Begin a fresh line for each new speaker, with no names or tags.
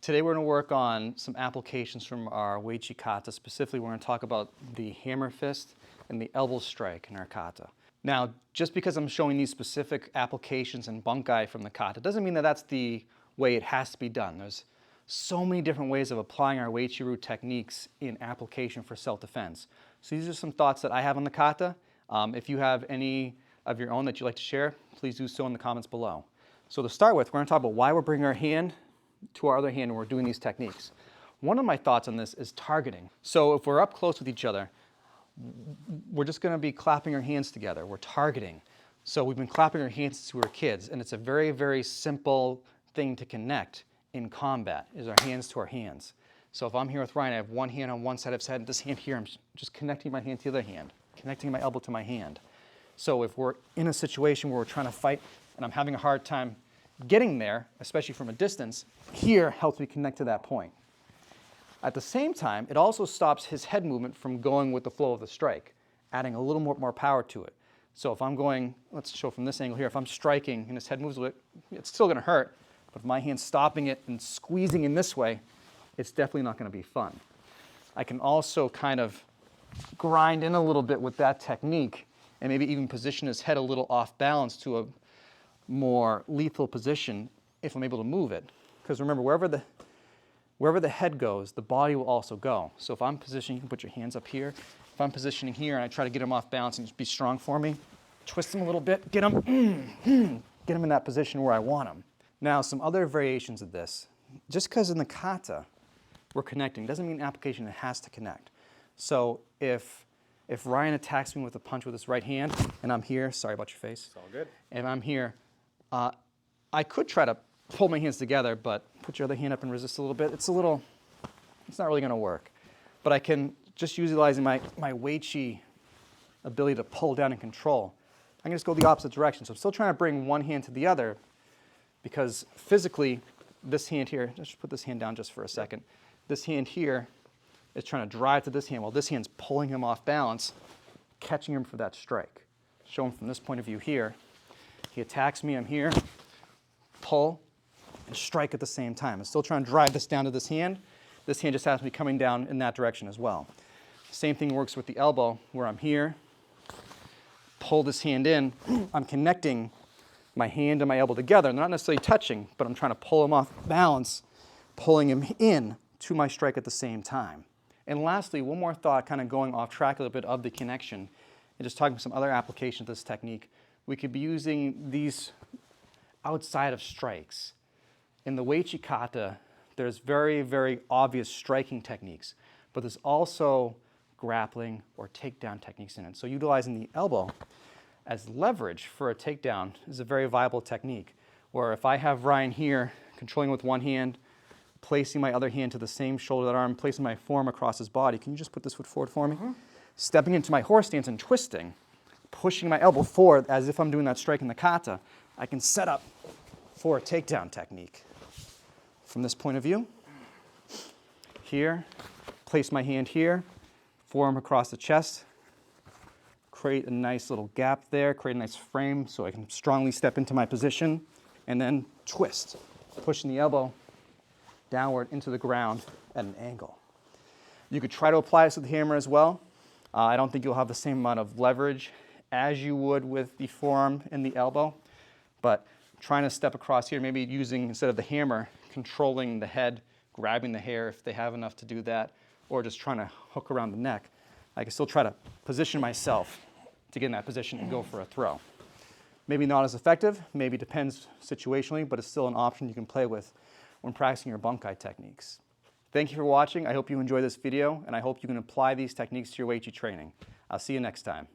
Today we're going to work on some applications from our Uechi Kata. Specifically, we're going to talk about the hammer fist and the elbow strike in our Kata. Now, just because I'm showing these specific applications in Bunkai from the Kata doesn't mean that that's the way it has to be done. There's so many different ways of applying our Uechi-Ryu techniques in application for self-defense. So these are some thoughts that I have on the Kata. If you have any of your own that you'd like to share, please do so in the comments below. So to start with, we're going to talk about why we're bringing our hand to our other hand when we're doing these techniques. One of my thoughts on this is targeting. So if we're up close with each other, we're just going to be clapping our hands together. We're targeting. So we've been clapping our hands since we were kids, and it's a very, very simple thing to connect in combat, is our hands to our hands. So if I'm here with Ryan, I have one hand on one side of his head, and this hand here, I'm just connecting my hand to the other hand, connecting my elbow to my hand. So if we're in a situation where we're trying to fight and I'm having a hard time getting there, especially from a distance, here helps me connect to that point. At the same time, it also stops his head movement from going with the flow of the strike, adding a little more power to it. So if I'm going, let's show from this angle here, if I'm striking and his head moves a bit, it's still going to hurt, but if my hand's stopping it and squeezing in this way, it's definitely not going to be fun. I can also kind of grind in a little bit with that technique and maybe even position his head a little off balance to a more lethal position if I'm able to move it. Because remember, wherever the head goes, the body will also go. So if I'm positioning, you can put your hands up here. If I'm positioning here and I try to get him off balance and just be strong for me, twist him a little bit, get him in that position where I want him. Now, some other variations of this. Just because in the kata we're connecting doesn't mean application it has to connect. So if Ryan attacks me with a punch with his right hand and I'm here, sorry about your face.
It's all good.
And I'm here, I could try to pull my hands together, but put your other hand up and resist a little bit. It's not really going to work. But I can, just utilizing my Uechi ability to pull down and control, I can just go the opposite direction. So I'm still trying to bring one hand to the other because physically, this hand here, let's just put this hand down just for a second. This hand here is trying to drive to this hand while this hand's pulling him off balance, catching him for that strike. Show him from this point of view here. He attacks me, I'm here, pull, and strike at the same time. I'm still trying to drive this down to this hand. This hand just has to be coming down in that direction as well. Same thing works with the elbow, where I'm here, pull this hand in. I'm connecting my hand and my elbow together. They're not necessarily touching, but I'm trying to pull him off balance, pulling him in to my strike at the same time. And lastly, one more thought, kind of going off track a little bit of the connection, and just talking about some other applications of this technique. We could be using these outside of strikes. In the Uechi Kata, there's very, very obvious striking techniques, but there's also grappling or takedown techniques in it. So utilizing the elbow as leverage for a takedown is a very viable technique, where if I have Ryan here, controlling with one hand, placing my other hand to the same shoulder that arm, placing my forearm across his body. Can you just put this foot forward for me? Stepping into my horse stance and twisting, pushing my elbow forward as if I'm doing that strike in the kata, I can set up for a takedown technique. From this point of view, here, place my hand here, forearm across the chest, create a nice little gap there, create a nice frame so I can strongly step into my position, and then twist, pushing the elbow downward into the ground at an angle. You could try to apply this with the hammer as well. I don't think you'll have the same amount of leverage as you would with the forearm and the elbow, but trying to step across here, maybe using, instead of the hammer, controlling the head, grabbing the hair if they have enough to do that, or just trying to hook around the neck. I can still try to position myself to get in that position and go for a throw. Maybe not as effective, maybe depends situationally, but it's still an option you can play with when practicing your Bunkai techniques. Thank you for watching. I hope you enjoyed this video, and I hope you can apply these techniques to your Uechi training. I'll see you next time.